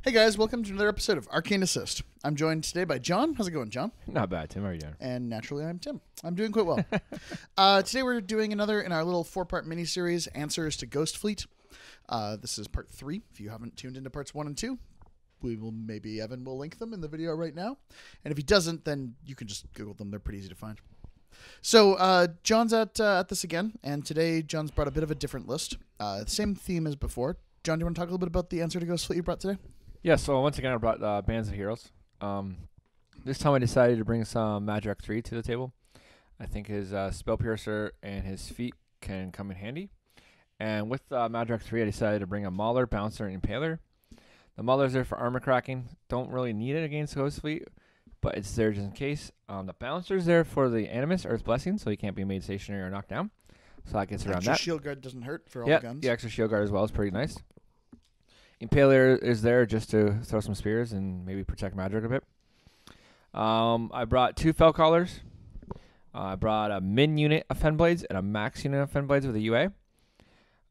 Hey guys, welcome to another episode of Arcane Assist. I'm joined today by John. How's it going, John? Not bad, Tim. How are you doing? And naturally, I'm Tim. I'm doing quite well. Today we're doing another in our little 4-part mini-series, Answers to Ghost Fleet. This is part 3. If you haven't tuned into parts 1 and 2, maybe Evan will link them in the video right now. And if he doesn't, then you can just Google them. They're pretty easy to find. So John's at this again, and today John's brought a bit of a different list. Same theme as before. John, do you want to talk a little bit about the Answer to Ghost Fleet you brought today? Yeah, so once again I brought Bands of Heroes. This time I decided to bring some Madrak3 to the table. I think his Spell Piercer and his feet can come in handy. And with Madrak3 I decided to bring a Mauler, Bouncer, and Impaler. The Mauler's there for armor cracking. Don't really need it against Ghost Fleet, but it's there just in case. The Bouncer's there for the Animus, Earth Blessing, so he can't be made stationary or knocked down. So that gets around Extra that. shield guard doesn't hurt for all the guns. Yeah, extra shield guard as well is pretty nice. Impaler is there just to throw some spears and maybe protect Madrak a bit. I brought 2 Fell Callers. I brought a min unit of Fenblades and a max unit of Fenblades with a UA.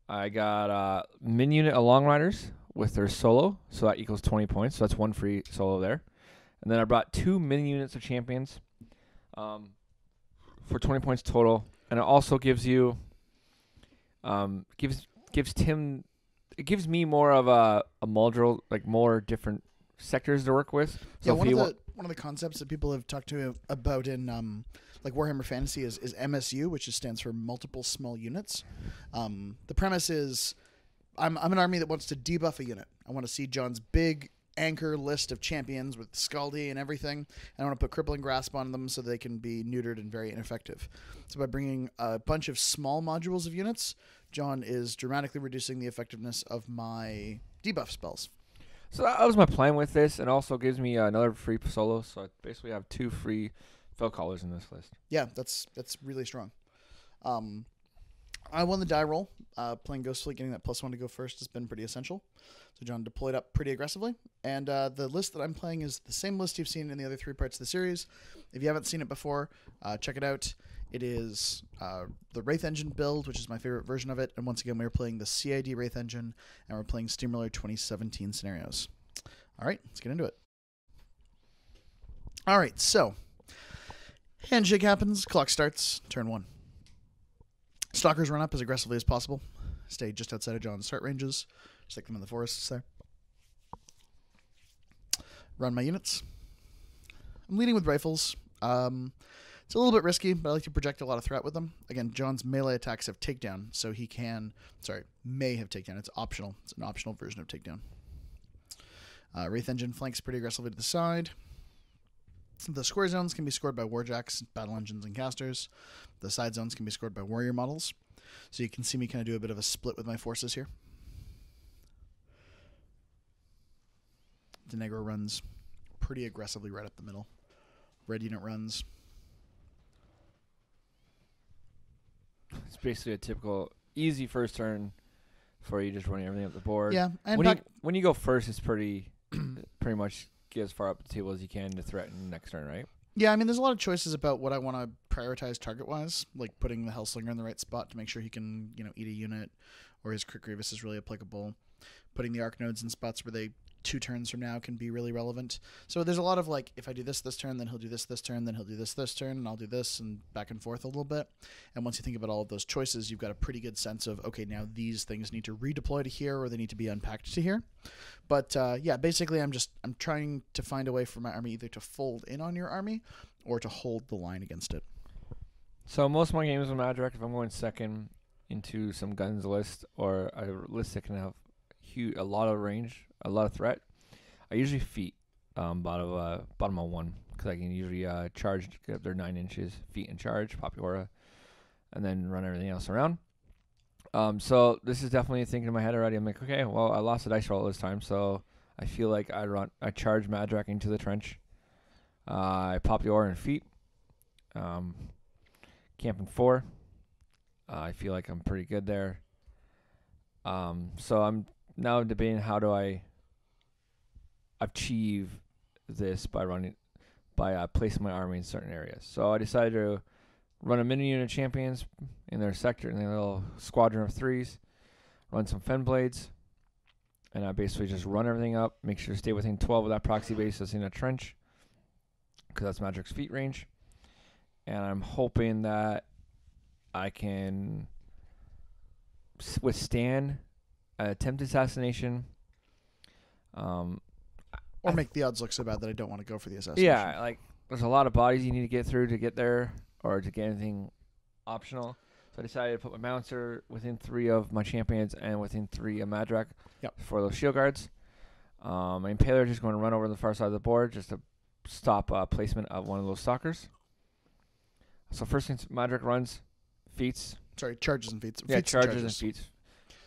I got a min unit of Long Riders with their solo, so that equals 20 points. So that's 1 free solo there. And then I brought 2 min units of Champions for 20 points total. And it also gives you, gives Tim. It gives me more of a Muldril, like more different sectors to work with. So yeah, one of the concepts that people have talked to me about in like Warhammer Fantasy is MSU, which just stands for multiple small units. The premise is I'm an army that wants to debuff a unit. I want to see John's big anchor list of champions with Scaldi and everything, and I want to put Crippling Grasp on them so they can be neutered and very ineffective. So by bringing a bunch of small modules of units, John is dramatically reducing the effectiveness of my debuff spells. So that was my plan with this, and also gives me another free solo. So I basically have 2 free Fell Callers in this list. Yeah, that's really strong. I won the die roll. Playing Ghost Fleet, getting that +1 to go first has been pretty essential. So John deployed up pretty aggressively. And the list that I'm playing is the same list you've seen in the other 3 parts of the series. If you haven't seen it before, check it out. It is the Wraith Engine build, which is my favorite version of it. And once again, we're playing the CID Wraith Engine, and we're playing Steamroller 2017 scenarios. All right, let's get into it. All right, so handshake happens, clock starts, turn 1. Stalkers run up as aggressively as possible. Stay just outside of John's start ranges. Stick them in the forests there. Run my units. I'm leading with rifles. It's a little bit risky, but I like to project a lot of threat with them. Again, John's melee attacks have takedown, so he can... may have takedown. It's optional. It's an optional version of takedown. Wraith Engine flanks pretty aggressively to the side. The square zones can be scored by warjacks, battle engines, and casters. The side zones can be scored by warrior models. So you can see me kind of do a bit of a split with my forces here. Deneghra runs pretty aggressively right up the middle. Red unit runs. It's basically a typical easy first turn for you, just running everything up the board. Yeah, and when you go first, it's pretty much get as far up the table as you can to threaten next turn, right? Yeah, I mean, there's a lot of choices about what I want to prioritize target-wise, like putting the Hellslinger in the right spot to make sure he can, eat a unit, or his Crit Grievous is really applicable. Putting the Arc Nodes in spots where they 2 turns from now can be really relevant. So there's a lot of like, if I do this turn, then he'll do this turn, then he'll do this turn, and I'll do this, and back and forth a little bit. And once you think about all of those choices, you've got a pretty good sense of, okay, now these things need to redeploy to here, or they need to be unpacked to here. But yeah, basically I'm trying to find a way for my army either to fold in on your army or to hold the line against it. So most of my games with Madrak, if I'm going second into some guns list or a list that can have a lot of range, a lot of threat, I usually feet bottom of 1 because I can usually charge, get up there 9 inches, feet and charge, pop your aura, and then run everything else around. So this is definitely thinking in my head already. I'm like, okay, well, I lost a dice roll this time, so I feel like I charge Madrak into the trench. I pop the aura and feet. Camping 4. I feel like I'm pretty good there. So I'm now debating how do I achieve this by placing my army in certain areas. So I decided to run a mini unit of champions in their sector, in their little squadron of 3s, run some Fen Blades, and I basically just run everything up, make sure to stay within 12 of that proxy base that's in a trench, because that's Madrak's feet range. And I'm hoping that I can withstand an attempted assassination. Or make the odds look so bad that I don't want to go for the assassination. Yeah, like there's a lot of bodies you need to get through to get there, or to get anything optional. So I decided to put my Bouncer within 3 of my champions and within 3 of Madrak for those shield guards. My Impaler just going to run over to the far side of the board just to stop placement of one of those Stalkers. So first thing, Madrak runs, feats. Sorry, charges and feats. Yeah, feats charges and feats.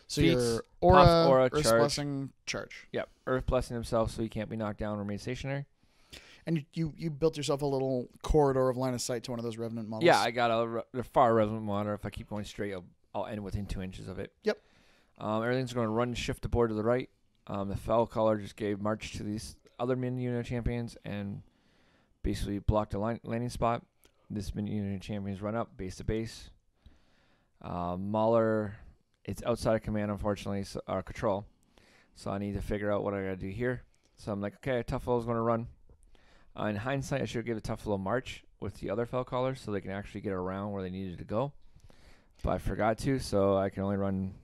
So feats, your aura, Earth's charge. Blessing, charge. Yep, Earth Blessing himself so he can't be knocked down or remain stationary. And you built yourself a little corridor of line of sight to one of those Revenant models. Yeah, I got a far Revenant model. If I keep going straight, I'll end within 2 inches of it. Yep. Everything's going to run and shift the board to the right. The Fell Caller just gave March to these other min unit champions and basically blocked a landing spot. This min unit champions run up base to base. Mauler, it's outside of command, unfortunately, or control. So I need to figure out what I got to do here. So I'm like, okay, Tuffalo is going to run. In hindsight, I should give a Tuffalo march with the other Fell Callers so they can actually get around where they needed to go. But I forgot to, so I can only run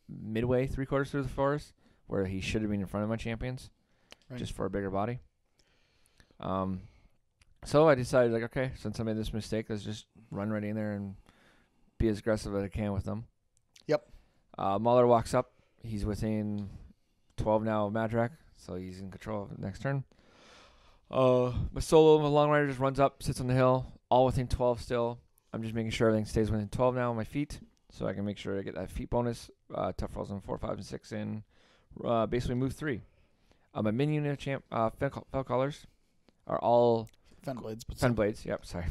midway, 3/4 through the forest, where he should have been in front of my champions, just for a bigger body. So I decided, like, okay, since I made this mistake, let's just run right in there and be as aggressive as I can with them. Yep. Mauler walks up. He's within 12 now of Madrak, so he's in control of the next turn. My solo, my long rider, just runs up, sits on the hill, all within 12 still. I'm just making sure everything stays within 12 now on my feet, so I can make sure I get that feet bonus. Tough rolls on 4, 5, and 6 in. Basically move 3. My minion unit Fell Callers are all Fenblades. Fenblades, yep, sorry,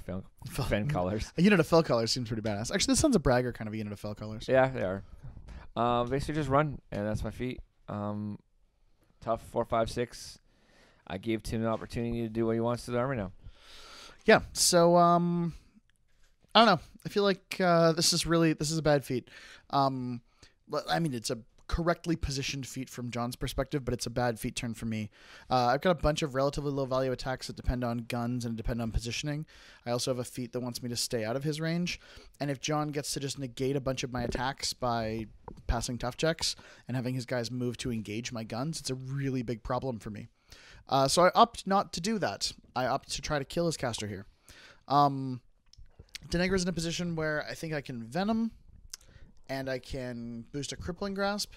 Fen Callers. A unit of Fell Callers seems pretty badass. Actually, this sounds a bragger kind of a unit of Fell Callers. Yeah, they are. Basically just run, and that's my feet. Tough 4, 5, 6. I gave Tim the opportunity to do what he wants to the army now. Yeah, so I don't know. I feel like this is a bad feat. I mean, it's a correctly positioned feat from John's perspective, but it's a bad feat turn for me. I've got a bunch of relatively low value attacks that depend on guns and depend on positioning. I also have a feat that wants me to stay out of his range, and if John gets to just negate a bunch of my attacks by passing tough checks and having his guys move to engage my guns, it's a really big problem for me. So I opt not to do that. I opt to try to kill his caster here. Deneghra's in a position where I think I can Venom, and I can boost a Crippling Grasp,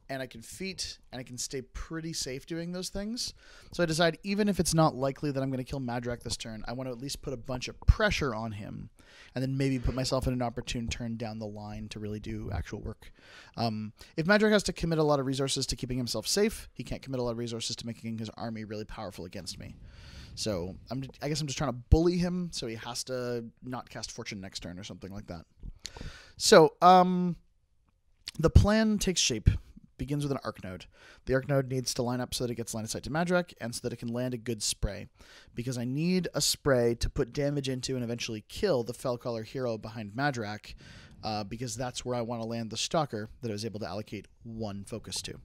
and I can Feat, and I can stay pretty safe doing those things. So I decide, even if it's not likely that I'm going to kill Madrak this turn, I want to at least put a bunch of pressure on him, and then maybe put myself in an opportune turn down the line to really do actual work. If Madrak has to commit a lot of resources to keeping himself safe, he can't commit a lot of resources to making his army really powerful against me. So I guess I'm just trying to bully him so he has to not cast Fortune next turn or something like that. So the plan takes shape. Begins with an Arc Node. The Arc Node needs to line up so that it gets line of sight to Madrak and so that it can land a good spray. Because I need a spray to put damage into and eventually kill the Fellcaller hero behind Madrak, because that's where I want to land the Stalker that I was able to allocate 1 focus to.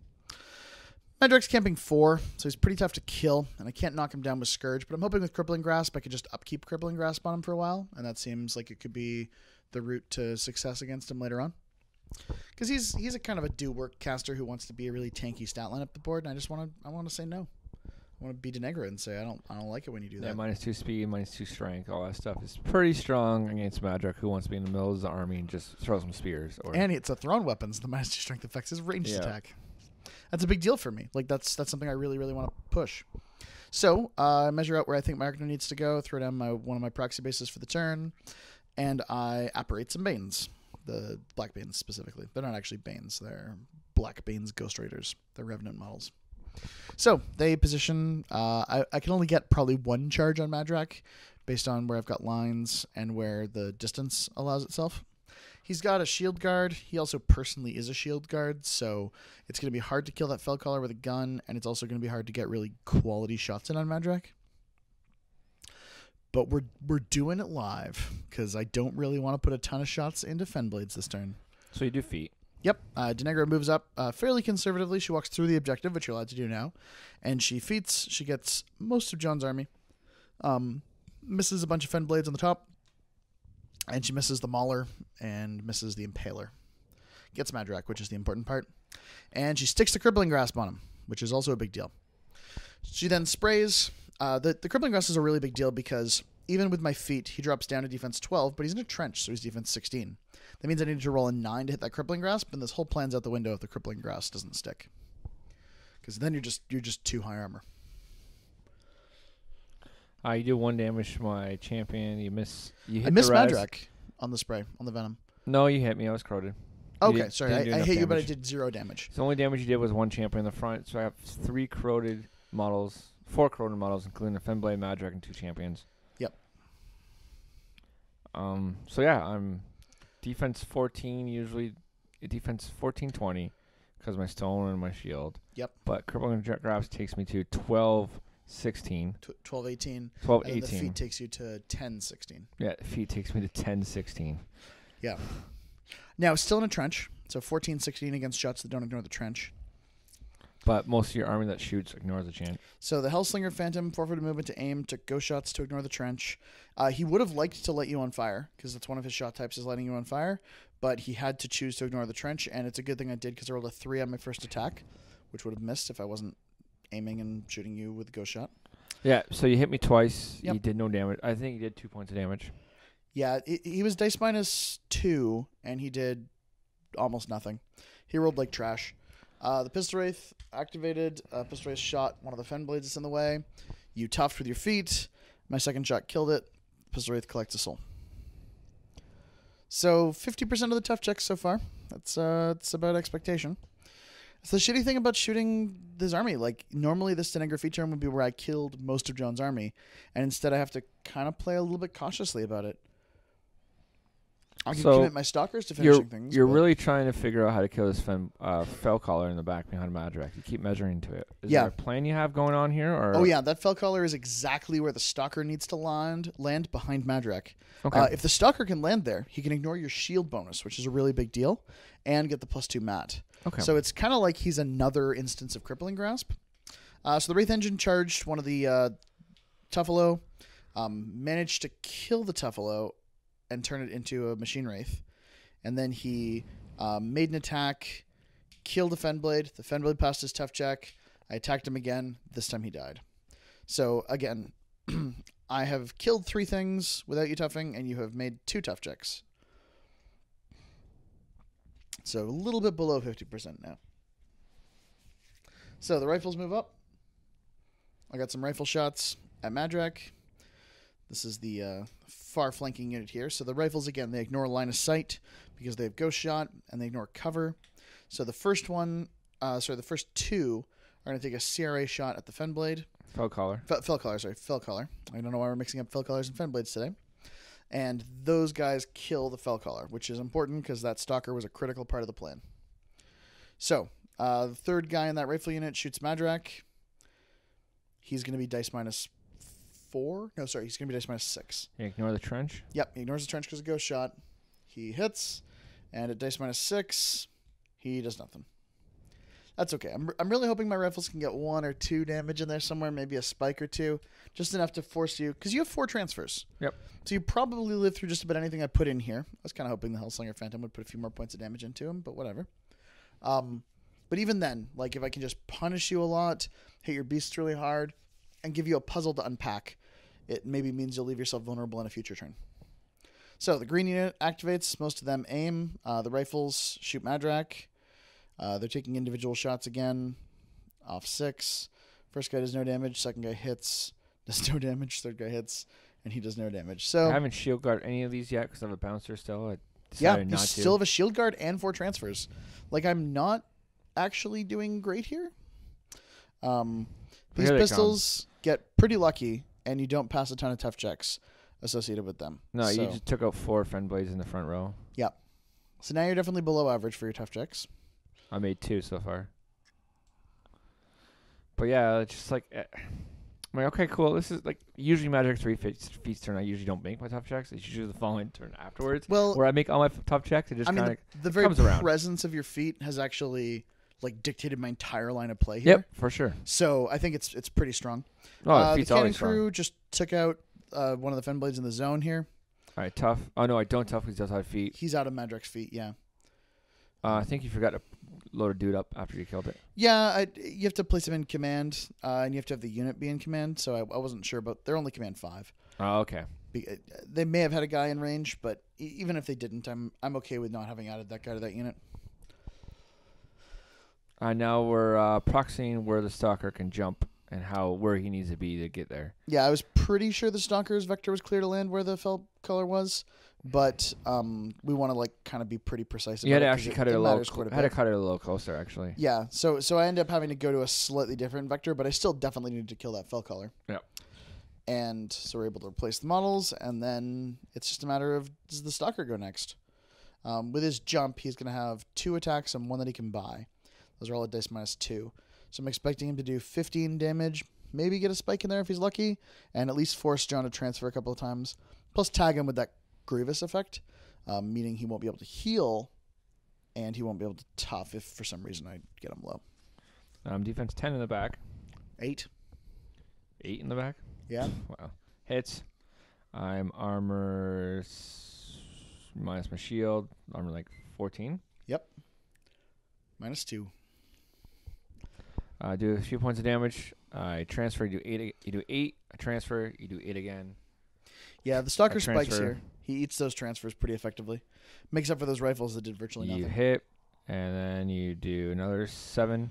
Madrak's camping 4, so he's pretty tough to kill, and I can't knock him down with Scourge, but I'm hoping with Crippling Grasp I could just upkeep Crippling Grasp on him for a while, and that seems like it could be the route to success against him later on. Because he's a kind of a do-work caster who wants to be a really tanky stat line up the board, and I want to say no. I want to be Deneghra and say I don't like it when you do that. Yeah, -2 speed, -2 strength, all that stuff is pretty strong against Madrak, who wants to be in the middle of the army and just throw some spears. And it's a thrown weapons. The -2 strength affects his ranged attack. That's a big deal for me. Like that's something I really, really want to push. So I measure out where I think my Arcane needs to go, throw down one of my proxy bases for the turn, and I apparate some Banes. The Blackbanes specifically. They're not actually Banes. They're Blackbane's Ghost Raiders. They're Revenant models. So they position. I can only get probably 1 charge on Madrak based on where I've got lines and where the distance allows itself. He's got a shield guard. He also personally is a shield guard, so it's going to be hard to kill that Fellcaller with a gun, and it's also going to be hard to get really quality shots in on Madrak. But we're doing it live, because I don't really want to put a ton of shots into Fenblades this turn. So you do feet. Yep. Deneghra moves up fairly conservatively. She walks through the objective, which you're allowed to do now. And she feats. She gets most of John's army. Misses a bunch of Fen Blades on the top. And she misses the Mauler and misses the Impaler. Gets Madrak, which is the important part. And she sticks the Crippling Grasp on him, which is also a big deal. She then sprays. The Crippling Grasp is a really big deal because even with my feat, he drops down to defense 12, but he's in a trench, so he's defense 16. That means I need to roll a 9 to hit that Crippling Grasp, and this whole plan's out the window if the Crippling Grasp doesn't stick. Because then you're just too high armor. You do 1 damage to my champion. You miss. I missed Madrak on the spray, on the Venom. No, you hit me. I was corroded. Okay, sorry. I hit you, but I did 0 damage. So the only damage you did was 1 champion in the front. So I have 4 corroded models, including a Fenblade, Madrak, and 2 champions. Yep. So yeah, I'm defense 14 usually. Defense 14-20 because my stone and my shield. Yep. But Crippling Grasp takes me to 12-16. 12-18. 12-18. And the feat takes you to 10-16. Yeah, the feat takes me to 10-16. Yeah. Now, still in a trench, so 14-16 against shots that don't ignore the trench. But most of your army that shoots ignores the chant. So the Hellslinger Phantom forfeited movement to aim, took ghost shots to ignore the trench. He would have liked to light you on fire, because that's one of his shot types is lighting you on fire, but he had to choose to ignore the trench, and it's a good thing I did because I rolled a 3 on my first attack, which would have missed if I wasn't aiming and shooting you with a ghost shot. Yeah, so you hit me twice. Yep. You did no damage. I think you did 2 points of damage. Yeah, he was dice minus 2, and he did almost nothing. He rolled like trash. The Pistol Wraith activated. Pistol Wraith shot one of the Fen Blades that's in the way. You toughed with your feet. My second shot killed it. Pistol Wraith collects a soul. So 50% of the tough checks so far. That's about expectation. It's the shitty thing about shooting this army. Like, normally this Deneghra feat turn would be where I killed most of John's army, and instead I have to kind of play a little bit cautiously about it. I can commit my Stalkers to finishing things. You're really trying to figure out how to kill this Fell Collar in the back behind Madrak. You keep measuring to it. Is there a plan you have going on here? Or? Oh, yeah. That Fell Collar is exactly where the Stalker needs to land behind Madrak. Okay. If the Stalker can land there, he can ignore your shield bonus, which is a really big deal, and get the +2 mat. Okay. So it's kind of like he's another instance of Crippling Grasp. So the Wraith Engine charged one of the Tuffalo, managed to kill the Tuffalo and turn it into a Machine Wraith. And then he made an attack, killed the Fenblade. The Fenblade passed his tough check. I attacked him again. This time he died. So again, I have killed 3 things without you toughing, and you have made 2 tough checks. So a little bit below 50% now. So the rifles move up. I got some rifle shots at Madrak. This is the far flanking unit here. So the rifles, again, they ignore line of sight because they have ghost shot, and they ignore cover. So the first one, the first 2 are going to take a CRA shot at the Fenblade. Fell Collar. Fell Collar. I don't know why we're mixing up Fell Collars and Fenblades today. And those guys kill the Fell Collar, which is important because that Stalker was a critical part of the plan. So the third guy in that rifle unit shoots Madrak. He's going to be dice minus 4. No, sorry, he's going to be dice minus 6. You ignore the trench? Yep, he ignores the trench because of ghost shot. He hits, and at dice minus 6, he does nothing. That's okay. I'm really hoping my rifles can get 1 or 2 damage in there somewhere, maybe a spike or 2, just enough to force you, because you have 4 transfers. Yep. So you probably live through just about anything I put in here. I was kind of hoping the Hellslinger Phantom would put a few more points of damage into him, but whatever. But even then, like, if I can just punish you a lot, hit your beasts really hard, and give you a puzzle to unpack, it maybe means you'll leave yourself vulnerable in a future turn. So the green unit activates. Most of them aim. The rifles shoot Madrak. They're taking individual shots again. Off 6. First guy does no damage. Second guy hits. Does no damage. Third guy hits. And he does no damage. So I haven't shield guard any of these yet because I have a bouncer still. I yeah, decided you not to. still have a shield guard and 4 transfers. Like, I'm not actually doing great here. These pistols get pretty lucky, and you don't pass a ton of tough checks associated with them. No, so, you just took out 4 Fenblades in the front row. Yeah. So now you're definitely below average for your tough checks. I made 2 so far. But yeah, it's just like I'm like, okay, cool. This is like usually Madrak3 feats turn. I usually don't make my tough checks. It's usually the following turn afterwards. Well, where I make all my tough checks. It just kind of the very comes around. presence of your feat has actually like dictated my entire line of play here. Yep, for sure. So I think it's pretty strong. Oh, the feat's cannon always crew strong. just took out one of the fen blades in the zone here. All right, tough. Oh no, I don't tough because he does have feet. He's out of Madrak's feet. Yeah. I think you forgot to load a dude up after you killed it. Yeah, you have to place him in command, and you have to have the unit be in command. So I wasn't sure, but they're only command 5. Oh, okay. They may have had a guy in range, but even if they didn't, I'm okay with not having added that guy to that unit. Now we're proxying where the Stalker can jump and where he needs to be to get there. Yeah, I was pretty sure the Stalker's vector was clear to land where the fell color was, but we want to like kind of be pretty precise. You had to about actually cut it a little. Had to bit. cut it a little closer, actually. Yeah, so I ended up having to go to a slightly different vector, but I still definitely needed to kill that fell color. Yeah. And so we're able to replace the models, and then it's just a matter of, does the Stalker go next? With his jump, he's going to have 2 attacks and 1 that he can buy. Those are all at dice -2. So I'm expecting him to do 15 damage, maybe get a spike in there if he's lucky, and at least force John to transfer a couple of times. Plus tag him with that Grievous effect, meaning he won't be able to heal, and he won't be able to tough if for some reason I get him low. Defense 10 in the back. 8. 8 in the back? Yeah. Wow. Hits. I'm armor minus my shield. Armor like 14. Yep. -2. I do a few points of damage. I transfer. You do 8. You do 8. I transfer. You do 8 again. Yeah, the Stalker spikes transfer. here. He eats those transfers pretty effectively. Makes up for those rifles that did virtually nothing. You hit, and then you do another 7.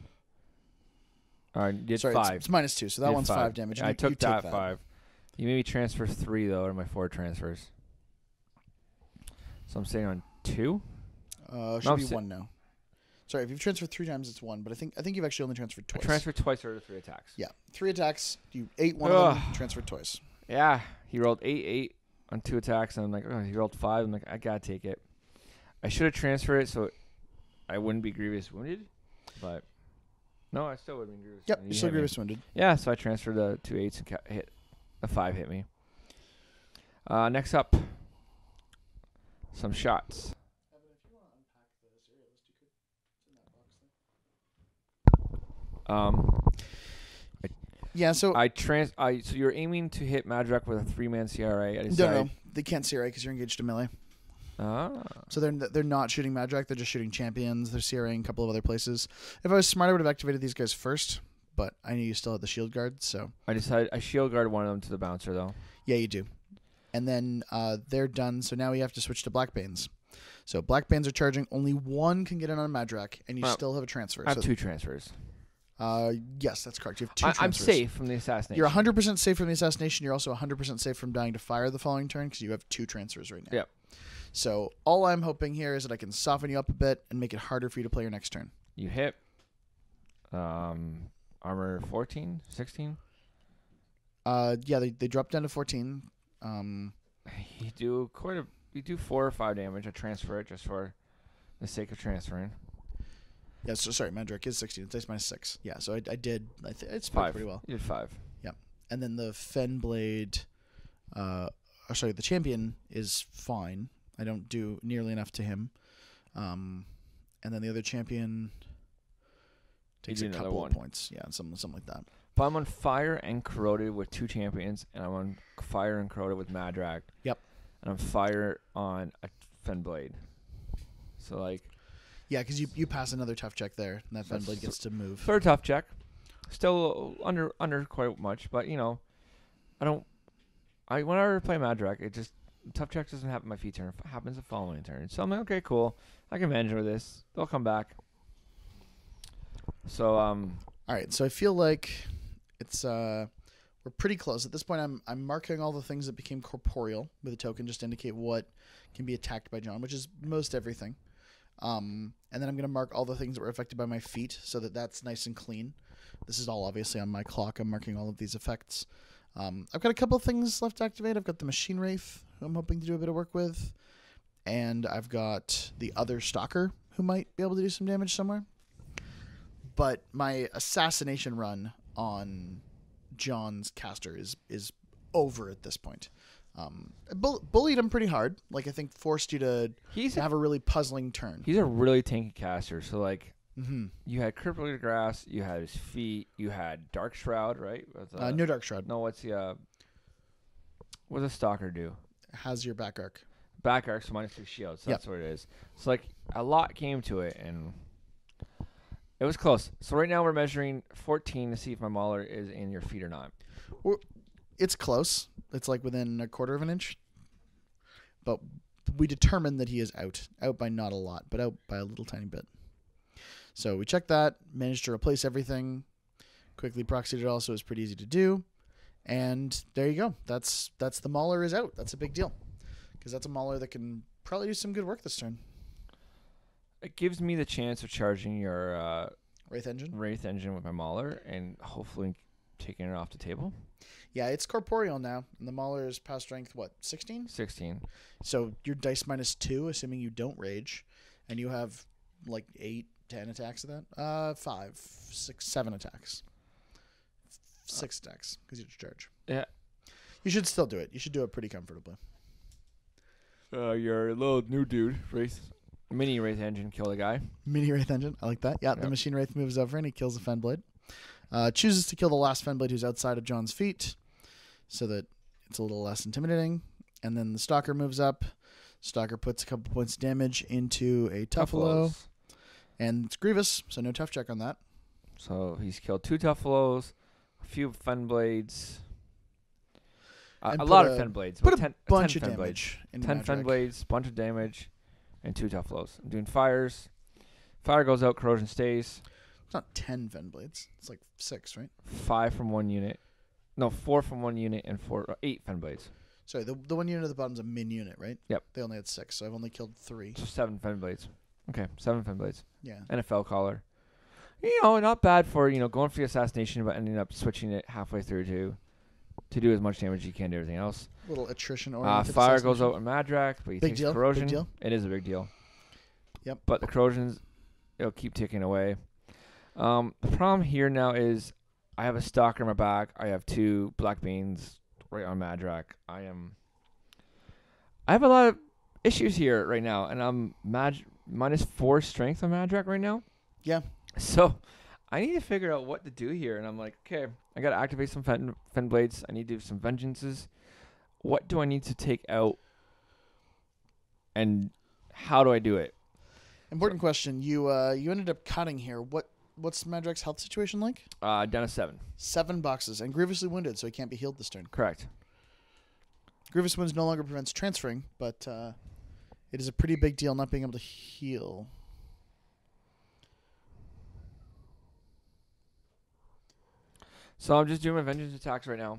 You did Sorry, 5. it's -2, so that one's 5 damage. I You took take that 5. You made me transfer 3 though, to my 4 transfers. So I'm staying on 2. Should be 1 now. Sorry, if you've transferred 3 times, it's 1. But I think you've actually only transferred twice. I transferred twice or 3 attacks. Yeah, 3 attacks. You ate 1 of them. Transferred twice. Yeah, he rolled 8 on 2 attacks, and I'm like, oh, he rolled 5. I'm like, I gotta take it. I should have transferred it so I wouldn't be grievous wounded, but no, I still would have been grievous. Yep, you're still grievous wounded. Yeah, so I transferred the 2 8s and hit a 5 hit me. Next up, some shots. Yeah, so so you're aiming to hit Madrak with a 3-man CRA. No, they can't CRA because you're engaged in melee. Ah. So they're not shooting Madrak. They're just shooting champions. They're CRAing a couple of other places. If I was smart, I would have activated these guys first, but I knew you still had the shield guard, so I decided I shield guard one of them to the bouncer though. Yeah, you do. And then they're done. So now we have to switch to Blackbanes. So Blackbanes are charging. Only 1 can get in on Madrak, and you still have a transfer. I have 2 transfers. Yes, that's correct. You have 2 transfers. I'm safe from the assassination. You're 100% safe from the assassination. You're also 100% safe from dying to fire the following turn because you have 2 transfers right now. Yep. So all I'm hoping here is that I can soften you up a bit and make it harder for you to play your next turn. You hit. Armor 14, 16. Yeah, they drop down to 14. You do 4 or 5 damage. I transfer it just for the sake of transferring. Yeah, so sorry, Madrak is 16. It's dice -6. Yeah, so I did. It's 5 pretty well. You did 5. Yeah, and then the Fen Blade. The champion is fine. I don't do nearly enough to him. And then the other champion takes a couple of points. Yeah, something like that. If I'm on fire and corroded with 2 champions, and I'm on fire and corroded with Madrak. Yep. And I'm fire on a Fen Blade. So like. Yeah, because you pass another tough check there, and that Fen Blade gets to move. Third tough check. Still under quite much, but you know, whenever I play Madrak, it just tough check doesn't happen my feet turn. It happens the following turn. So I'm like, okay, cool. I can manage with this. They'll come back. So all right. So I feel like it's we're pretty close at this point. I'm marking all the things that became corporeal with a token just to indicate what can be attacked by John, which is most everything. And then I'm going to mark all the things that were affected by my feet so that that's nice and clean. This is all obviously on my clock. I'm marking all of these effects. I've got a couple of things left to activate. I've got the Machine Wraith, who I'm hoping to do a bit of work with. And I've got the other Stalker, who might be able to do some damage somewhere. But my assassination run on John's caster is over at this point. Bullied him pretty hard. Like, I think forced you to have a really puzzling turn. He's a really tanky caster. So, like, you had Crippling Grass, you had his feet, you had Dark Shroud, right? No Dark Shroud. No, what's a Stalker do? Has your back arc. Back arc, so -2 shield. So that's what it is. So, like, a lot came to it, and it was close. So right now we're measuring 14 to see if my Mauler is in your feet or not. It's close. It's like within a quarter of an inch. But we determined that he is out. Out by not a lot, but out by a little tiny bit. So we checked that, managed to replace everything, quickly proxied it all, so it was pretty easy to do. And there you go. That's the Mauler is out. That's a big deal. Because that's a Mauler that can probably do some good work this turn. It gives me the chance of charging your Wraith Engine with my Mauler and hopefully taking it off the table. Yeah, it's corporeal now. And the Mauler is power strength, what, 16? 16. So your dice -2, assuming you don't rage. And you have like 8, 10 attacks of that? 5, 6, 7 attacks. 6 attacks because you have to charge. Yeah. You should still do it. You should do it pretty comfortably. Your little new dude, Mini Wraith Engine, kill the guy. Mini Wraith Engine, I like that. Yeah, the Machine Wraith moves over and he kills the Fenblade. Chooses to kill the last Fenblade who's outside of John's feet so that it's a little less intimidating. And then the Stalker moves up. Stalker puts a couple points of damage into a Tuffalo. And it's Grievous, so no tough check on that. So he's killed 2 Tuffalos, a few Fenblades. A lot of Fenblades. Put a bunch of damage. 10 Fenblades, bunch of damage, and 2 Tuffalos. I'm doing fires. Fire goes out, corrosion stays. It's not 10 Fenblades. It's like 6, right? 5 from one unit. No, 4 from one unit and 8 Fenblades. Sorry, the one unit at the bottom is a min unit, right? Yep. They only had 6, so I've only killed 3. So 7 Fenblades. Okay, 7 Fenblades. Yeah. And a Fell Collar. Not bad for, going for the assassination, but ending up switching it halfway through to do as much damage as you can to everything else. A little attrition oriented. Fire goes out on Madrak, but he takes corrosion. Big deal. It is a big deal. Yep. But the corrosions, it'll keep ticking away. The problem here now is I have a Stalker in my back. I have 2 Blackbanes right on Madrak. I have a lot of issues here right now, and I'm -4 strength on Madrak right now. Yeah. So I need to figure out what to do here, and I'm like, okay, I got to activate some Fenblades. I need to do some Vengeances. What do I need to take out, and how do I do it? Important question. You ended up cutting here. What's Madrak's health situation like? Down to 7. 7 boxes, and grievously wounded, so he can't be healed this turn. Correct. Grievous wounds no longer prevents transferring, but it is a pretty big deal not being able to heal. So I'm just doing my vengeance attacks right now.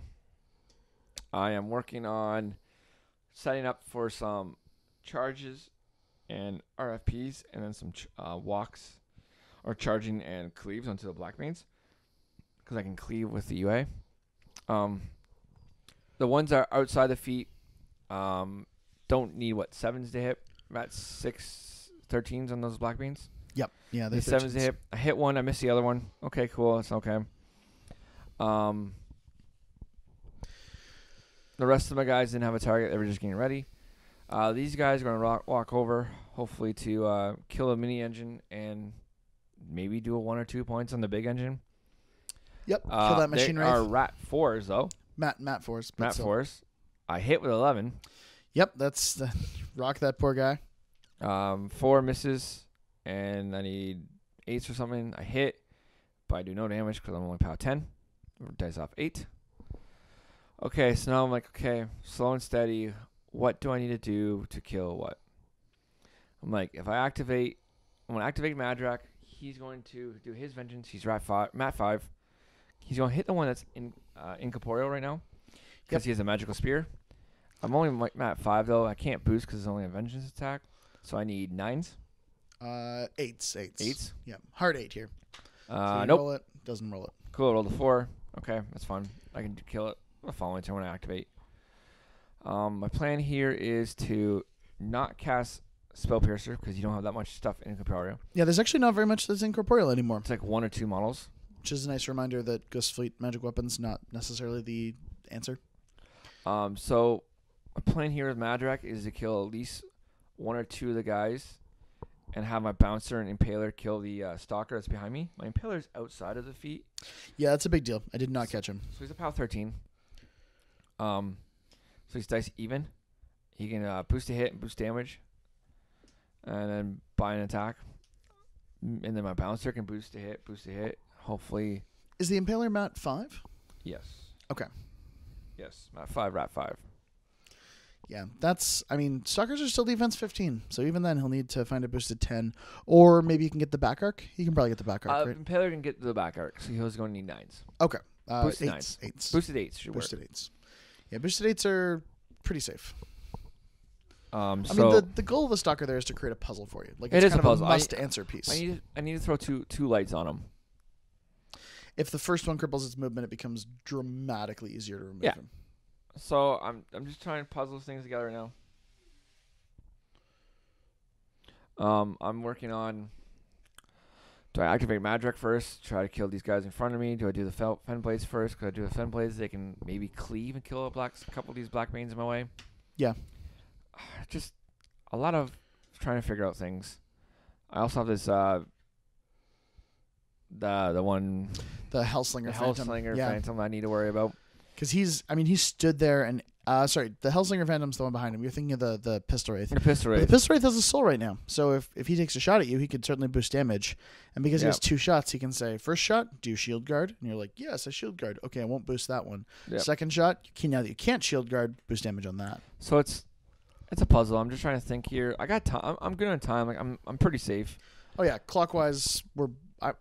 I am working on setting up for some charges and RFPs, and then some walks or charging and cleaves onto the Blackbanes, because I can cleave with the UA. The ones that are outside the feet don't need 7s to hit. I'm at 6 13s on those Blackbanes. Yep. Yeah, the 7s to hit. I hit one, I missed the other one. Okay, cool. It's okay. The rest of my guys didn't have a target. They were just getting ready. These guys are going to walk over, hopefully to kill a mini engine and maybe do a 1 or 2 points on the big engine. Yep, kill that machine wraith. They are Rat 4s, though. Mat 4s. Mat 4s. I hit with 11. Yep, that's rock that poor guy. 4 misses, and I need 8s or something. I hit, but I do no damage because I'm only power 10. Dice off 8. Okay, so now I'm like, okay, slow and steady. What do I need to do to kill what? I'm like, I'm going to activate Madrak. He's going to do his vengeance. He's Mat 5. He's going to hit the one that's incorporeal right now because he has a magical spear. I'm only Mat 5, though. I can't boost because it's only a vengeance attack. So I need 9s. 8s. 8s? Yeah, hard 8 here. So nope. Roll it. Doesn't roll it. Cool, roll the 4. Okay, that's fun. I can kill it the following turn when I activate. My plan here is to not cast Spell Piercer because you don't have that much stuff in incorporeal. Yeah, there's actually not very much that's incorporeal anymore. It's like 1 or 2 models. which is a nice reminder that Ghost Fleet magic weapons not necessarily the answer. So a plan here with Madrak is to kill at least one or two of the guys and have my Bouncer and Impaler kill the Stalker that's behind me. My Impaler's outside of the feet. Yeah, that's a big deal. I did not catch him. So he's a POW 13. So he's dice even. He can boost a hit and boost damage. And then buy an attack. And then my Bouncer can boost a hit. Hopefully. Is the Impaler Mat 5? Yes. Okay. Yes. Mat 5, Rat 5. Yeah, Stalkers are still defense 15, so even then he'll need to find a boosted 10, or maybe he can get the back arc. He can probably get the back arc, right? Impaler can get the back arc, so he's going to need 9s. Okay. Boosted 8s. 8s. Boosted 8s should Boosted work. 8s. Yeah, boosted 8s are pretty safe. So the goal of the Stalker there is to create a puzzle for you. Like, it it's is kind a of puzzle. a must-answer piece. I need to throw two lights on him. If the first one cripples its movement, it becomes dramatically easier to remove him. So I'm just trying to puzzle things together right now. I'm working on, do I activate Madrak first, try to kill these guys in front of me? Do I do the Fen Blades first? Could I do the Fen Blades? They can maybe cleave and kill a couple of these Blackbanes in my way. Yeah. Just a lot of trying to figure out things. I also have this, the Hellslinger Phantom. Phantom I need to worry about. Because he stood there and, the Hellslinger Phantom's the one behind him. You're thinking of the Pistol Wraith. The Pistol Wraith. The Pistol Wraith has a soul right now. So if he takes a shot at you, he could certainly boost damage. And because he has 2 shots, he can say, first shot, do you shield guard? And you're like, yes, I shield guard. Okay, I won't boost that one. Yep. Second shot, now that you can't shield guard, boost damage on that. So it's a puzzle. I'm just trying to think here. I got time. I'm good on time. Like I'm pretty safe. Oh yeah, clockwise,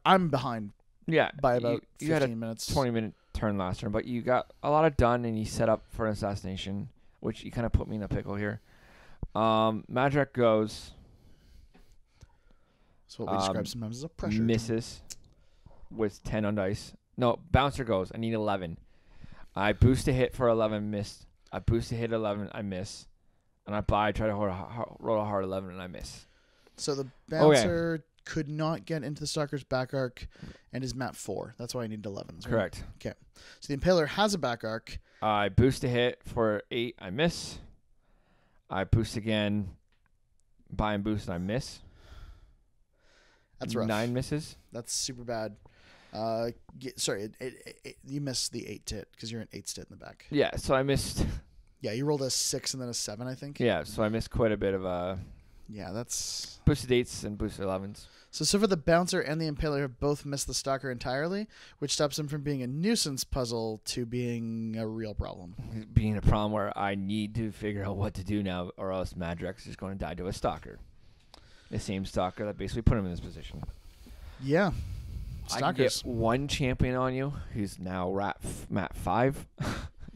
I'm behind. Yeah, by about you 15 had a minutes. 20-minute turn last turn, but you got a lot of done, and you set up for an assassination, which you kind of put me in a pickle here. Madrak goes. That's what we describe sometimes as a pressure. Misses with 10 on dice. No, Bouncer goes. I need 11. I boost a hit for 11, missed. I boost a hit 11, I miss. And I try to roll a hard 11, and I miss. So the Bouncer could not get into the Stalker's back arc and is Mat 4. That's why I need 11s. Right? Correct. Okay. So the Impaler has a back arc. I boost a hit for 8, I miss. I boost again, buy and boost, and I miss. That's rough. 9 misses. That's super bad. You missed the 8 tit because you're an 8 tit in the back. Yeah, so I missed. Yeah, you rolled a 6 and then a 7, I think. Yeah, so I missed quite a bit of Yeah, that's boosted 8s and boosted 11s. So for the Bouncer and the Impaler have both missed the Stalker entirely, which stops them from being a nuisance puzzle to being a real problem. Being a problem where I need to figure out what to do now, or else Madrak is going to die to a Stalker. The same Stalker that basically put him in this position. Yeah. Stalkers. I can get one champion on you who's now Mat 5.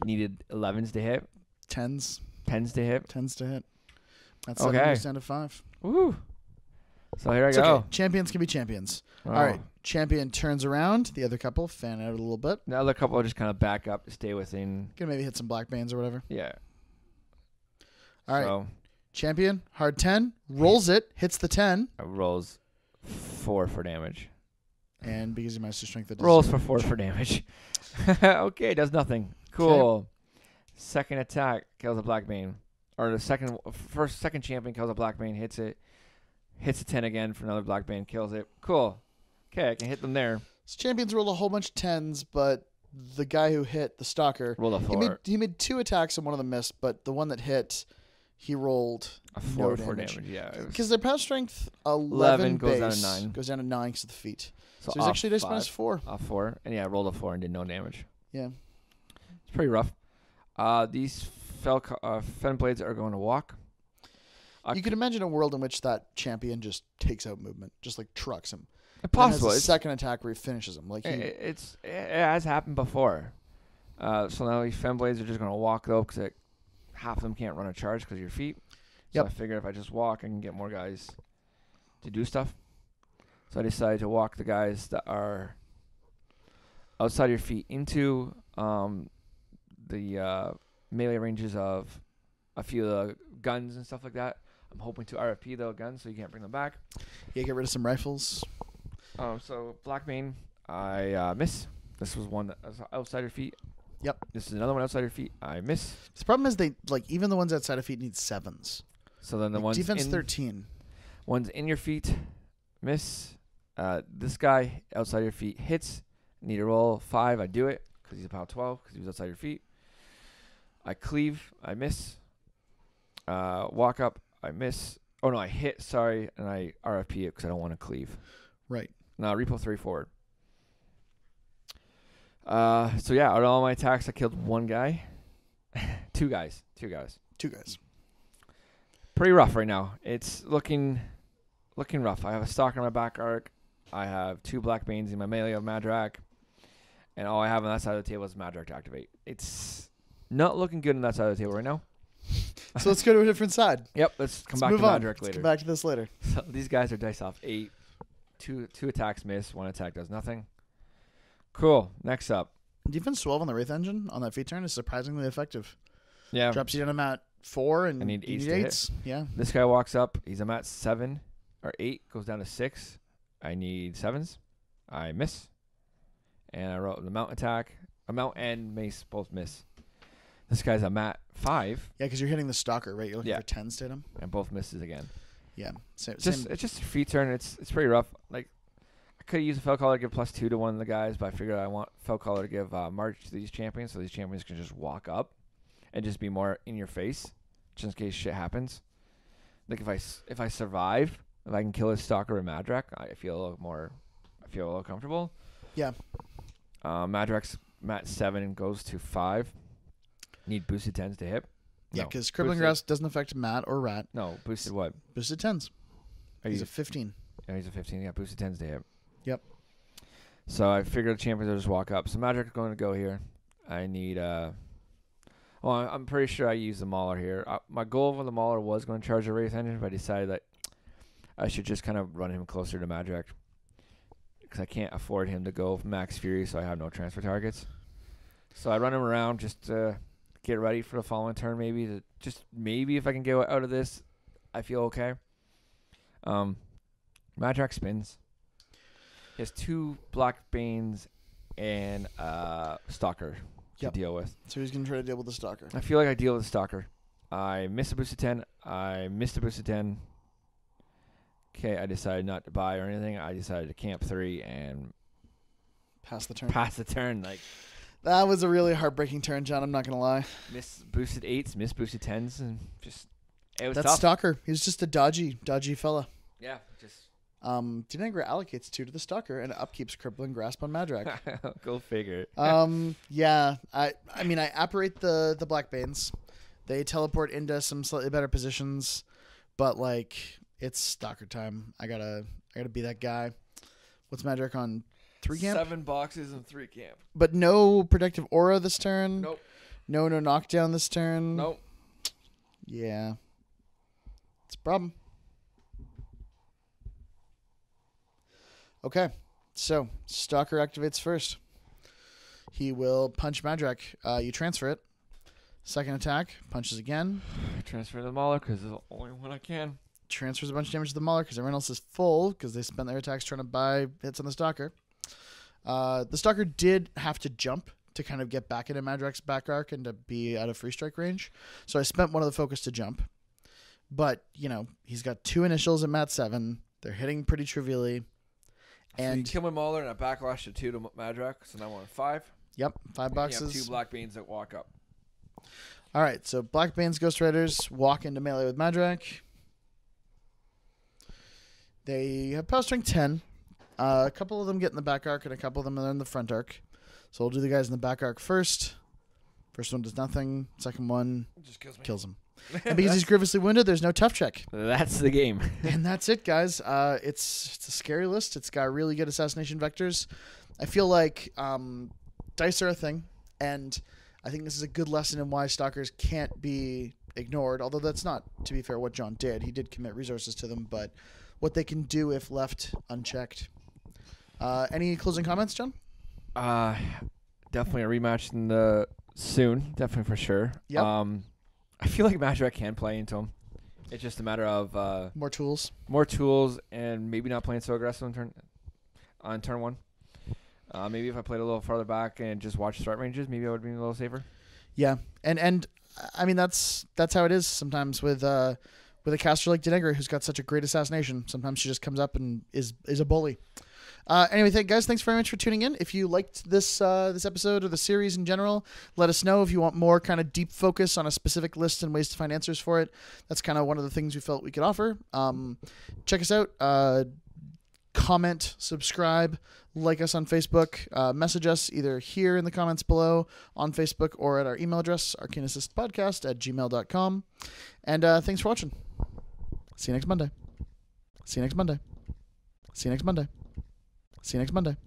Needed 11s to hit. 10s. 10s to hit. 10s to hit. That's okay. 7 goes down to 5. Woo. So here I go. Okay. Champions can be champions. Oh. All right. Champion turns around. The other couple fan out a little bit. The other couple will just kind of back up to stay within. Gonna maybe hit some Blackbanes or whatever. Yeah. All right. Champion, hard 10, rolls it, hits the 10. Rolls 4 for damage. And because of Master Strength, it rolls for 4 for damage. Okay, does nothing. Cool. Okay. Second attack kills a Blackbane. Or the second champion kills a Blackbane, hits it. Hits a 10 again for another Blackbane, kills it. Cool. Okay, I can hit them there. So champions rolled a whole bunch of 10s, but the guy who hit the Stalker rolled a 4. He made 2 attacks and one of them missed, but the one that hit, he rolled a 4 no for damage. Yeah. Because their power strength 11 goes base, down to 9. Goes down to 9 because of the feet. So he's off actually dice 5, minus 4. Off 4. And yeah, I rolled a 4 and did no damage. Yeah. It's pretty rough. These Fen Blades are going to walk. You could imagine a world in which that champion just takes out movement, just like trucks him. Possible. Has a second attack where he finishes him. Like it has happened before. So now these Fen Blades are just going to walk though, because half of them can't run a charge because of your feet. So I figure if I just walk, I can get more guys to do stuff. So I decided to walk the guys that are outside your feet into the melee ranges of a few of the guns and stuff like that. I'm hoping to RFP the guns so you can't bring them back. Yeah, get rid of some rifles. So Blackbane, I miss. This was one that was outside your feet. Yep. This is another one outside your feet. I miss. The problem is they even the ones outside of feet need 7s. So then the ones defense 13. Ones in your feet, miss. This guy outside your feet hits. Need to roll 5. I do it because he's about 12 because he was outside your feet. I cleave. I miss. Walk up. I miss. Oh no, I hit. Sorry, and I RFP it because I don't want to cleave. Right. No, repo 3 forward. So yeah, out of all my attacks, I killed one guy. Two guys. Pretty rough right now. It's looking rough. I have a Stalker in my back arc. I have 2 Blackbanes in my melee of Madrak. And all I have on that side of the table is Madrak to activate. It's not looking good on that side of the table right now. So let's go to a different side. Yep, let's back to Madrak later. Let's come back to this later. So these guys are dice off 8. Two attacks miss. 1 attack does nothing. Cool. Next up. Defense 12 on the Wraith Engine on that feat turn is surprisingly effective. Yeah. Drops you down to mat 4 and I need you 8s. Yeah. This guy walks up. He's a mat 7 or 8. Goes down to 6. I need 7s. I miss. And I wrote the mount attack. A mount and mace both miss. This guy's a mat 5. Yeah, because you're hitting the Stalker, right? You're looking for 10s to hit him. And both misses again. Yeah. It's just a feat turn. It's pretty rough. Like, I could use a Fell Caller to give +2 to one of the guys, but I figured I want Fell Caller to give March to these champions, so these champions can just walk up and just be more in your face, just in case shit happens. Like if I survive, if I can kill his Stalker or Madrak, I feel a little comfortable. Yeah. Madrak's mat 7 and goes to 5. Need boosted 10s to hit. Yeah, because Crippling Grasp doesn't affect Mat or Rat. No, boosted what? Boosted 10s. He's a 15. Yeah, he's a 15. Yeah, boosted 10s to hit. Yep. So I figured the champions will just walk up. So Madrak is going to go here. I need I'm pretty sure I use the Mauler here. My goal for the Mauler was going to charge the Wraith Engine, but I decided that I should just kind of run him closer to Madrak because I can't afford him to go max Fury, so I have no transfer targets. So I run him around just to get ready for the following turn, maybe if I can get out of this, I feel okay. Madrak spins. He has 2 Blackbanes and Stalker to deal with. So he's going to try to deal with the Stalker. I feel like I deal with the Stalker. I missed a boosted 10. I missed a boosted 10. Okay, I decided not to buy or anything. I decided to camp 3 and pass the turn. Like, that was a really heartbreaking turn, John. I'm not going to lie. Miss boosted 8s, miss boosted 10s, and just it was That's tough. Stalker. He was just a dodgy fella. Yeah, just. Deneghra allocates 2 to the Stalker and upkeeps Crippling Grasp on Madrak. Go figure. Yeah. I mean, I apparate the Blackbanes. They teleport into some slightly better positions, but like it's Stalker time. I gotta be that guy. What's Madrak on? 3 camp? 7 boxes and 3 camp. But no protective aura this turn. Nope. No knockdown this turn. Nope. Yeah. It's a problem. Okay, so Stalker activates first. He will punch Madrak. You transfer it. Second attack, punches again. Transfer the Mauler because it's the only one I can. Transfers a bunch of damage to the Mauler because everyone else is full because they spent their attacks trying to buy hits on the Stalker. The Stalker did have to jump to kind of get back into Madrak's back arc and to be out of free strike range. So I spent one of the focus to jump. But, he's got 2 initials at mat 7. They're hitting pretty trivially. And you kill my Mauler and I backlash to 2 to Madrak, so now I'm on 5. Yep, 5 boxes. You have 2 Blackbanes that walk up. All right, so Blackbane's Ghost Riders walk into melee with Madrak. They have power strength 10. A couple of them get in the back arc and a couple of them are in the front arc. So we'll do the guys in the back arc first. First one does nothing. Second one just kills him. And because he's grievously wounded, there's no tough check. That's the game. And that's it, guys. It's a scary list. It's got really good assassination vectors. I feel like dice are a thing, and I think this is a good lesson in why Stalkers can't be ignored, although that's not, to be fair, what John did. He did commit resources to them, but what they can do if left unchecked. Any closing comments, John? Definitely a rematch in the soon. Definitely for sure. Yep. I feel like Madrak can play into him. It's just a matter of more tools, and maybe not playing so aggressive on turn 1. Maybe if I played a little farther back and just watched threat ranges, maybe I would be a little safer. Yeah, and I mean that's how it is sometimes with a caster like Deneghra, who's got such a great assassination. Sometimes she just comes up and is a bully. Anyway, guys, thanks very much for tuning in. If you liked this episode or the series in general, let us know. If you want more kind of deep focus on a specific list and ways to find answers for it, that's kind of one of the things we felt we could offer. Check us out. Comment, subscribe, like us on Facebook, message us either here in the comments below on Facebook or at our email address, arcaneassistpodcast@gmail.com. And thanks for watching. See you next Monday. See you next Monday. See you next Monday. See you next Monday.